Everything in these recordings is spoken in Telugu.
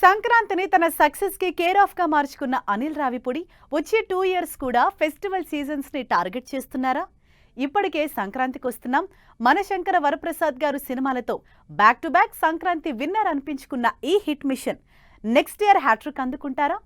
సంక్రాంతిని తన సక్సెస్ కి కేర్ ఆఫ్ గా మార్చుకున్న అనిల్ రావిపూడి వచ్చే 2 ఇయర్స్ కూడా ఫెస్టివల్ సీజన్స్ ని టార్గెట్ చేస్తున్నారా? ఇప్పటికే సంక్రాంతికి వస్తున్నాం. మనశంకర వరప్రసాద్ గారు సినిమాలతో back to back Sankranti winner అనిపించుకున్న ఈ hit machine next year hattrick అందుకుంటారా?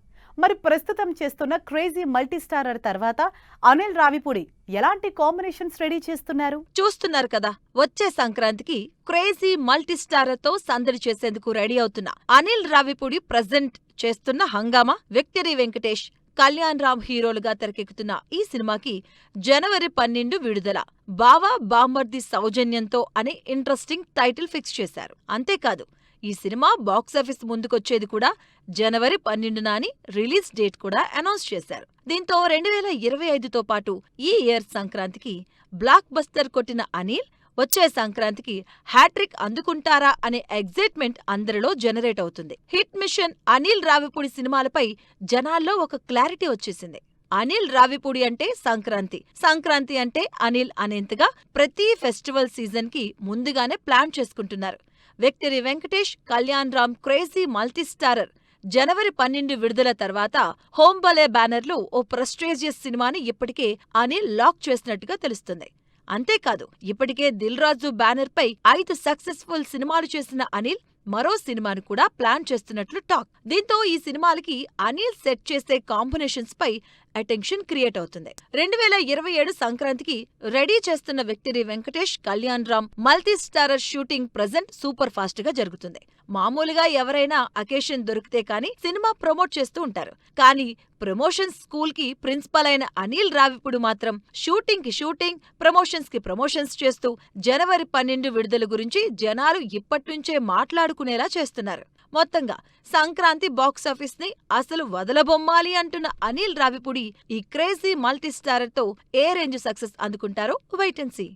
మరి ప్రస్తుతం చేస్తున్న క్రేజీ మల్టీ స్టారర్ తర్వాత అనిల్ రావిపూడి ఎలాంటి కాంబినేషన్స్ రెడీ చేస్తున్నారు? చూస్తున్నారు కదా, వచ్చే సంక్రాంతికి క్రేజీ మల్టీ స్టారర్ తో సందడి చేసేందుకు రెడీ అవుతున్న అనిల్ రావిపూడి ప్రజెంట్ చేస్తున్న హంగామా, విక్టరీ వెంకటేష్, కళ్యాణ్ రామ్ హీరోలుగా తెరకెక్కుతున్న ఈ సినిమాకి జనవరి 12 విడుదల. బావా బామ్మర్ది సౌజన్యంతో అనే ఇంట్రెస్టింగ్ టైటిల్ ఫిక్స్ చేశారు. అంతేకాదు, ఈ సినిమా బాక్సాఫీస్ ముందుకొచ్చేది కూడా జనవరి 12న అని రిలీజ్ డేట్ కూడా అనౌన్స్ చేశారు. దీంతో 2025తో పాటు ఈ ఇయర్ సంక్రాంతికి బ్లాక్ బస్టర్ కొట్టిన అనిల్ వచ్చే సంక్రాంతికి హ్యాట్రిక్ అందుకుంటారా అనే ఎగ్జైట్మెంట్ అందరిలో జనరేట్ అవుతుంది. హిట్ మిషన్ అనిల్ రావిపూడి సినిమాలపై జనాల్లో ఒక క్లారిటీ వచ్చేసింది. అనిల్ రావిపూడి అంటే సంక్రాంతి, సంక్రాంతి అంటే అనిల్ అనేంతగా ప్రతి ఫెస్టివల్ సీజన్ కి ముందుగానే ప్లాన్ చేసుకుంటున్నారు. Victory Venkatesh, Kalyan Ram crazy multistarrer జనవరి 12 విడుదల తర్వాత హోంబలే బ్యానర్లో ఓ ప్రెస్టీజియస్ సినిమాని ఇప్పటికే అనిల్ లాక్ చేసినట్టుగా తెలుస్తుంది. అంతేకాదు, ఇప్పటికే దిల్ రాజు బ్యానర్ పై 5 సక్సెస్ఫుల్ సినిమాలు చేసిన అనిల్ మరో సినిమాను కూడా ప్లాన్ చేస్తున్నట్లు టాక్. దీంతో ఈ సినిమాలకి అనిల్ సెట్ చేసే కాంబినేషన్స్ పై అటెన్షన్ క్రియేట్ అవుతుంది. 2027 సంక్రాంతికి రెడీ చేస్తున్న victory Venkatesh, Kalyan Ram multi starrer shooting present super fast గా జరుగుతుంది. మామూలుగా ఎవరైనా అకేషన్ దొరికితే కానీ సినిమా ప్రమోట్ చేస్తూ ఉంటారు. కానీ ప్రమోషన్స్ స్కూల్ కి ప్రిన్సిపల్ అయిన అనిల్ రావిపూడి మాత్రం షూటింగ్ కి షూటింగ్, ప్రమోషన్స్ కి ప్రమోషన్స్ చేస్తూ జనవరి 12 విడుదల గురించి జనాలు ఇప్పట్నుంచే మాట్లాడుకునేలా చేస్తున్నారు. మొత్తంగా సంక్రాంతి బాక్సాఫీస్ ని అసలు వదలబొమ్మాలి అంటున్న అనిల్ రావిపూడి ఈ క్రేజీ మల్టీ స్టారర్ తో ఏ రేంజ్ సక్సెస్ అందుకుంటారో వెయిట్ అండ్ సీ.